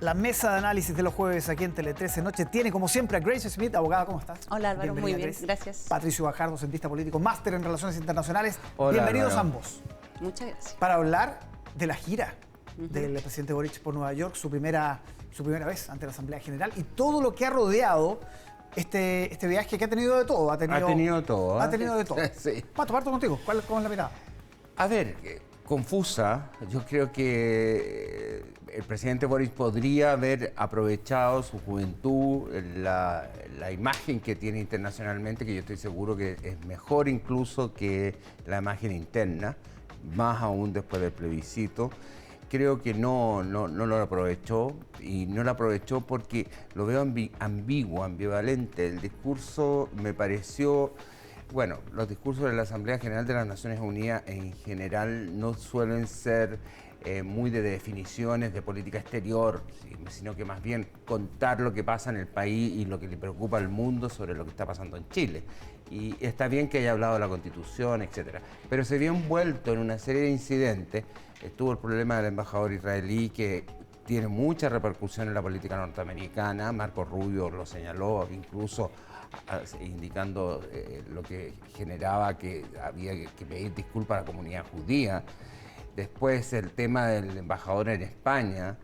La mesa de análisis de los jueves aquí en Tele 13 Noche tiene, como siempre, a Grace Smith, abogada. ¿Cómo estás? Hola, Álvaro. Bienvenida, Muy bien, Grace. gracias. Patricio Bajardo, cientista político, máster en Relaciones Internacionales. Hola, Bienvenidos Álvaro. ambos. Muchas gracias. Para hablar de la gira del presidente Boric por Nueva York, su primera vez ante la Asamblea General y todo lo que ha rodeado este viaje, que ha tenido de todo. Ha tenido todo. Ha tenido de todo. Sí. Pato, parto contigo. ¿Cómo es la mirada? A ver, confusa. Yo creo que el presidente Boric podría haber aprovechado su juventud, la imagen que tiene internacionalmente, que yo estoy seguro que es mejor incluso que la imagen interna, más aún después del plebiscito. Creo que no lo aprovechó, y no lo aprovechó porque lo veo ambiguo, ambivalente. El discurso me pareció... Bueno, los discursos de la Asamblea General de las Naciones Unidas en general no suelen ser muy de definiciones de política exterior, sino que más bien contar lo que pasa en el país y lo que le preocupa al mundo sobre lo que está pasando en Chile. Y está bien que haya hablado de la Constitución, etcétera, pero se vio envuelto en una serie de incidentes. Estuvo el problema del embajador israelí, que tiene mucha repercusión en la política norteamericana. Marco Rubio lo señaló, incluso indicando lo que generaba que había que pedir disculpas a la comunidad judía. Después el tema del embajador en España,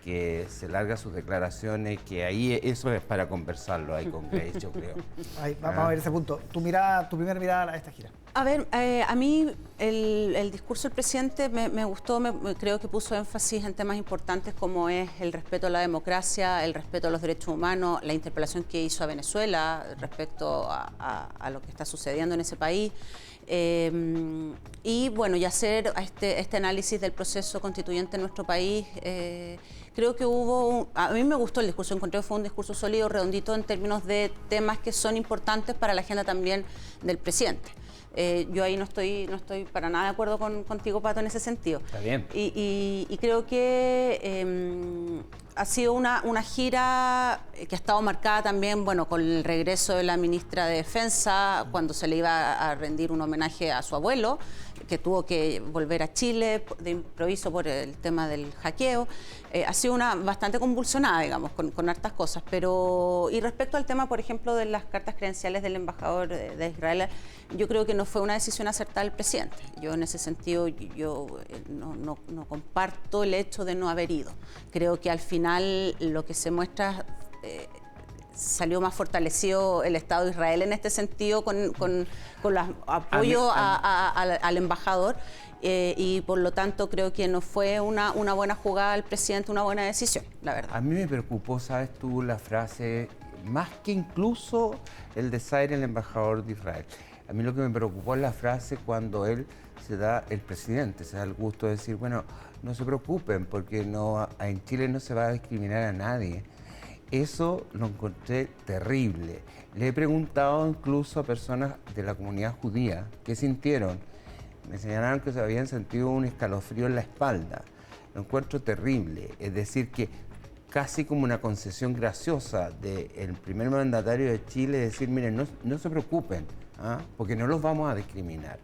que se larga sus declaraciones, que ahí eso es para conversarlo ahí con Grace, yo creo. Ahí, vamos a ver ese punto. Tu primera mirada a esta gira. A ver, a mí el discurso del presidente me gustó, creo que puso énfasis en temas importantes como es el respeto a la democracia, el respeto a los derechos humanos, la interpelación que hizo a Venezuela respecto a lo que está sucediendo en ese país. Y bueno, y hacer este análisis del proceso constituyente en nuestro país. Creo que a mí me gustó el discurso, encontré que fue un discurso sólido, redondito en términos de temas que son importantes para la agenda también del presidente. Yo ahí no estoy para nada de acuerdo contigo, Pato, en ese sentido. Está bien. Y creo que ha sido una gira que ha estado marcada también, bueno, con el regreso de la ministra de Defensa, cuando se le iba a rendir un homenaje a su abuelo, que tuvo que volver a Chile de improviso por el tema del hackeo. Ha sido bastante convulsionada, digamos, con hartas cosas. Y respecto al tema, por ejemplo, de las cartas credenciales del embajador de Israel, yo creo que no fue una decisión acertada del presidente. Yo en ese sentido no comparto el hecho de no haber ido. Creo que al final lo que se muestra... salió más fortalecido el Estado de Israel en este sentido con los apoyos al embajador y por lo tanto creo que no fue una buena jugada del presidente, una buena decisión, la verdad. A mí me preocupó, ¿sabes tú?, la frase, más que incluso el desaire del embajador de Israel. A mí lo que me preocupó es la frase cuando el presidente se da el gusto de decir, bueno, no se preocupen porque en Chile no se va a discriminar a nadie. Eso lo encontré terrible. Le he preguntado incluso a personas de la comunidad judía qué sintieron. Me señalaron que se habían sentido un escalofrío en la espalda. Lo encuentro terrible. Es decir, que casi como una concesión graciosa del primer mandatario de Chile, decir, miren, no se preocupen, porque no los vamos a discriminar.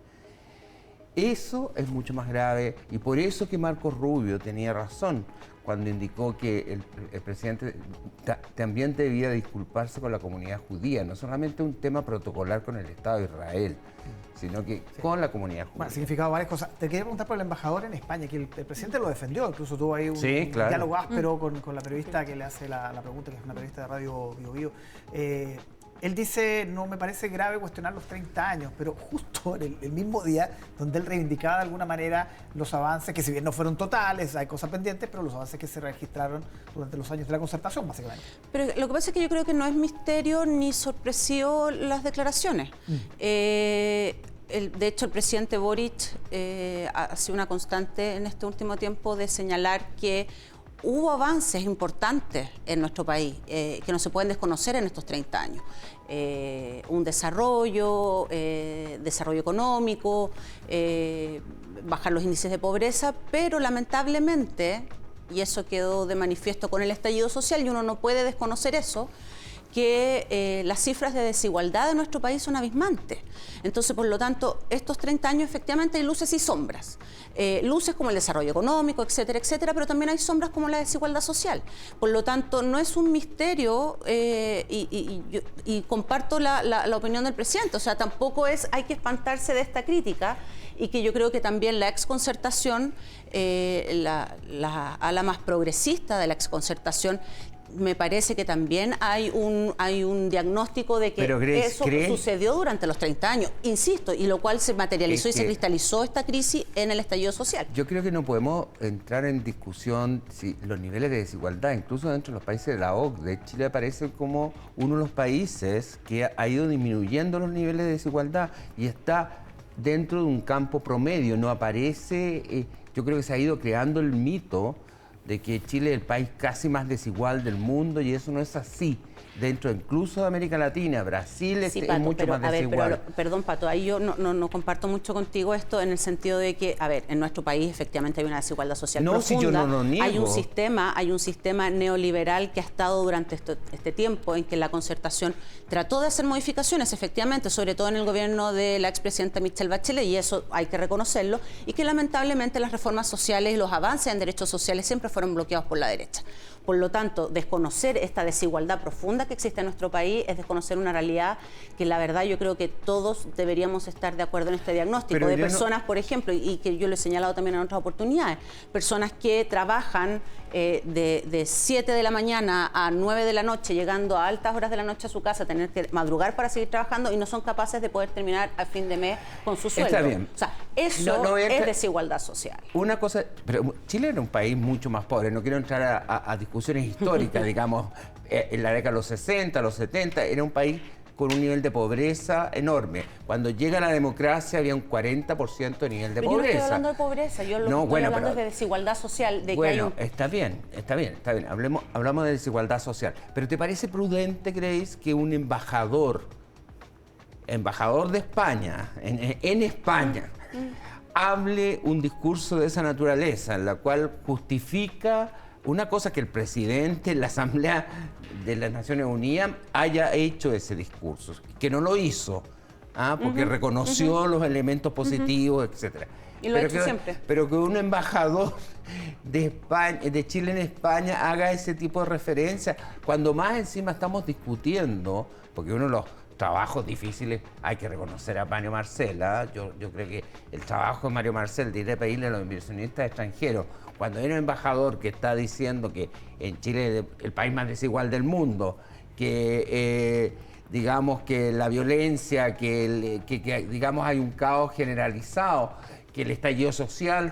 Eso es mucho más grave y por eso que Marco Rubio tenía razón cuando indicó que el presidente también debía disculparse con la comunidad judía, no solamente un tema protocolar con el Estado de Israel, sino que con la comunidad judía. Bueno, ha significado varias cosas. Te quería preguntar por el embajador en España, que el presidente lo defendió, incluso tuvo ahí un diálogo áspero con la periodista que le hace la pregunta, que es una periodista de Radio Bio Bio. Él dice, no me parece grave cuestionar los 30 años, pero justo en el mismo día donde él reivindicaba de alguna manera los avances, que si bien no fueron totales, hay cosas pendientes, pero los avances que se registraron durante los años de la concertación, básicamente. Pero lo que pasa es que yo creo que no es misterio ni sorpresivo las declaraciones. De hecho, el presidente Boric ha sido una constante en este último tiempo de señalar que hubo avances importantes en nuestro país que no se pueden desconocer en estos 30 años. Un desarrollo económico, bajar los índices de pobreza, pero lamentablemente, y eso quedó de manifiesto con el estallido social, y uno no puede desconocer eso, que las cifras de desigualdad de nuestro país son abismantes. Entonces, por lo tanto, estos 30 años efectivamente hay luces y sombras. Luces como el desarrollo económico, etcétera, etcétera, pero también hay sombras como la desigualdad social. Por lo tanto, no es un misterio y comparto la opinión del presidente. O sea, tampoco hay que espantarse de esta crítica y que yo creo que también la exconcertación, la ala más progresista de la exconcertación, me parece que también hay un diagnóstico de que eso sucedió durante los 30 años, insisto, y lo cual se materializó y se cristalizó esta crisis en el estallido social. Yo creo que no podemos entrar en discusión si los niveles de desigualdad, incluso dentro de los países de la OCDE, Chile aparece como uno de los países que ha ido disminuyendo los niveles de desigualdad y está dentro de un campo promedio, no aparece, yo creo que se ha ido creando el mito de que Chile es el país casi más desigual del mundo y eso no es así. Dentro incluso de América Latina, Brasil es mucho más desigual. Perdón, Pato, ahí yo no comparto mucho contigo esto en el sentido de que, a ver, en nuestro país efectivamente hay una desigualdad social profunda. Si yo no lo niego. Hay un sistema neoliberal que ha estado durante este tiempo en que la concertación trató de hacer modificaciones, efectivamente, sobre todo en el gobierno de la expresidenta Michelle Bachelet, y eso hay que reconocerlo, y que lamentablemente las reformas sociales y los avances en derechos sociales siempre fueron bloqueados por la derecha. Por lo tanto, desconocer esta desigualdad profunda que existe en nuestro país es desconocer una realidad que la verdad yo creo que todos deberíamos estar de acuerdo en este diagnóstico. Pero de personas, por ejemplo, y que yo lo he señalado también en otras oportunidades, personas que trabajan de 7 de la mañana a 9 de la noche, llegando a altas horas de la noche a su casa, tener que madrugar para seguir trabajando y no son capaces de poder terminar a fin de mes con su sueldo. Está bien. O sea, eso es desigualdad social. Una cosa, pero Chile era un país mucho más pobre, no quiero entrar a discusiones históricas, digamos, en la década de los 60, los 70, era un país con un nivel de pobreza enorme. Cuando llega la democracia había un 40% de nivel de pobreza. Yo no estoy hablando de pobreza, yo lo que estoy hablando es de desigualdad social. Está bien. Hablamos de desigualdad social. Pero ¿te parece prudente, Grace, que un embajador de España, en España, hable un discurso de esa naturaleza, en la cual justifica una cosa que el presidente en la Asamblea de las Naciones Unidas haya hecho ese discurso, que no lo hizo, porque reconoció los elementos positivos, etcétera? Y lo ha hecho siempre. Pero que un embajador de Chile en España haga ese tipo de referencia, cuando más encima estamos discutiendo, porque uno de los trabajos difíciles, hay que reconocer a Mario Marcel. Yo creo que el trabajo de Mario Marcel de ir a pedirle a los inversionistas extranjeros, cuando hay un embajador que está diciendo que en Chile es el país más desigual del mundo, que digamos que la violencia, que digamos hay un caos generalizado, que el estallido social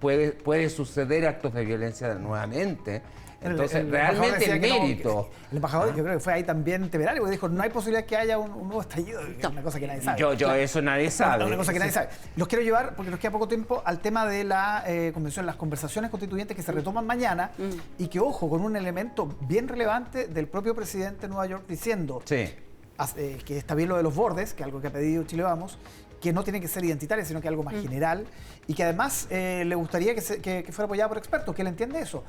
puede suceder actos de violencia nuevamente. Entonces, realmente el mérito. El embajador, yo creo que fue ahí también temerario, porque dijo, no hay posibilidad que haya un nuevo estallido. Es una cosa que nadie sabe. Eso nadie sabe. Una cosa que nadie sabe. Los quiero llevar, porque nos queda poco tiempo, al tema de la convención, las conversaciones constituyentes que se retoman mañana y que, ojo, con un elemento bien relevante del propio presidente de Nueva York diciendo que está bien lo de los bordes, que es algo que ha pedido Chile Vamos, que no tiene que ser identitaria, sino que algo más general, y que además le gustaría que fuera apoyada por expertos, que él entiende eso.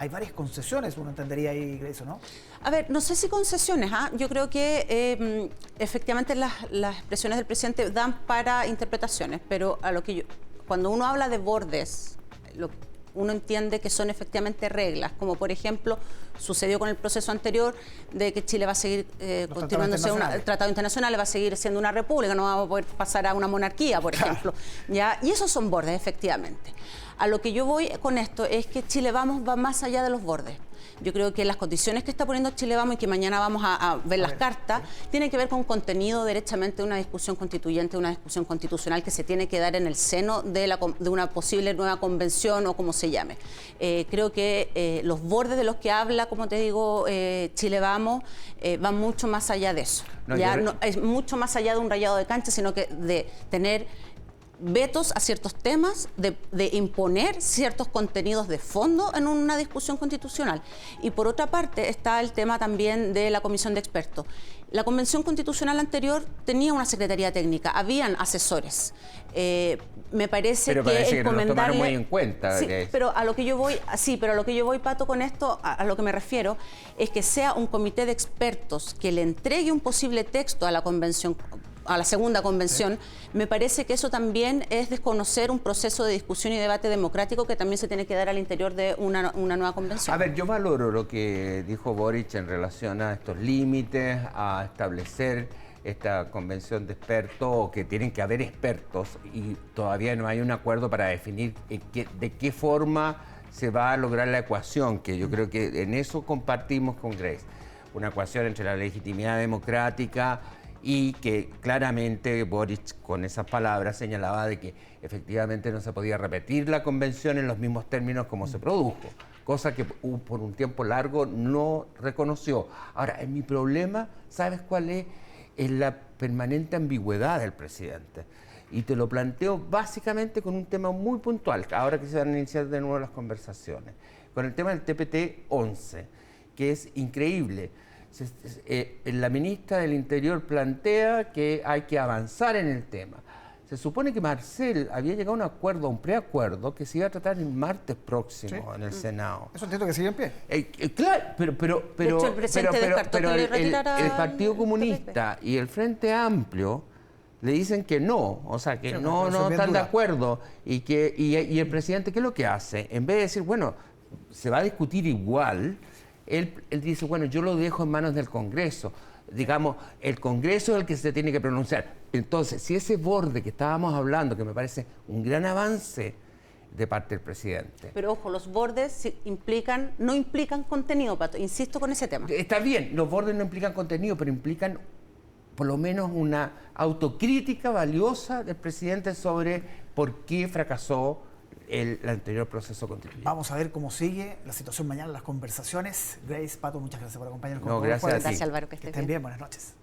Hay varias concesiones, uno entendería ahí eso, ¿no? A ver, no sé si concesiones, yo creo que efectivamente las expresiones del presidente dan para interpretaciones, pero cuando uno habla de bordes, uno entiende que son efectivamente reglas, como por ejemplo sucedió con el proceso anterior de que Chile va a seguir continuándose el tratado internacional, va a seguir siendo una república, no vamos a poder pasar a una monarquía, por ejemplo. ¿Ya? Y esos son bordes, efectivamente. A lo que yo voy con esto es que Chile Vamos va más allá de los bordes. Yo creo que las condiciones que está poniendo Chile Vamos y que mañana vamos a ver las cartas, tienen que ver con contenido derechamente de una discusión constituyente, una discusión constitucional que se tiene que dar en el seno de una posible nueva convención o como se llame. Creo que los bordes de los que habla, como te digo, Chile Vamos, van mucho más allá de eso. Es mucho más allá de un rayado de cancha, sino que de tener vetos a ciertos temas, de imponer ciertos contenidos de fondo en una discusión constitucional. Y por otra parte está el tema también de la comisión de expertos. La Convención Constitucional anterior tenía una secretaría técnica, habían asesores. Me parece pero que parece el que no lo tomaron muy comentarle... en cuenta. Sí, pero a lo que yo voy, Pato, con esto, a lo que me refiero, es que sea un comité de expertos que le entregue un posible texto a la convención, a la segunda convención, me parece que eso también es desconocer un proceso de discusión y debate democrático que también se tiene que dar al interior de una nueva convención. A ver, yo valoro lo que dijo Boric en relación a estos límites, a establecer esta convención de expertos, o que tienen que haber expertos, y todavía no hay un acuerdo para definir de qué forma se va a lograr la ecuación, que yo creo que en eso compartimos con Grace. Una ecuación entre la legitimidad democrática y que claramente Boric con esas palabras señalaba de que efectivamente no se podía repetir la convención en los mismos términos como se produjo, cosa que por un tiempo largo no reconoció. Ahora, mi problema, ¿sabes cuál es? Es la permanente ambigüedad del presidente. Y te lo planteo básicamente con un tema muy puntual, ahora que se van a iniciar de nuevo las conversaciones, con el tema del TPT-11, que es increíble. La ministra del Interior plantea que hay que avanzar en el tema. Se supone que Marcel había llegado a un acuerdo, a un preacuerdo, que se iba a tratar el martes próximo en el Senado. Eso entiendo que sigue en pie. Claro, pero el Partido Comunista y el Frente Amplio le dicen que no, o sea, que no están de acuerdo. Y el presidente, ¿qué es lo que hace? En vez de decir, bueno, se va a discutir igual, él dice, bueno, yo lo dejo en manos del Congreso. Digamos, el Congreso es el que se tiene que pronunciar. Entonces, si ese borde que estábamos hablando, que me parece un gran avance de parte del presidente. Pero ojo, los bordes no implican contenido, Pato. Insisto con ese tema. Está bien, los bordes no implican contenido, pero implican por lo menos una autocrítica valiosa del presidente sobre por qué fracasó el anterior proceso constituyente. Vamos a ver cómo sigue la situación mañana, las conversaciones. Grace, Pato, muchas gracias por acompañarnos. No, gracias a ti. Gracias, Álvaro, que estén bien. Buenas noches.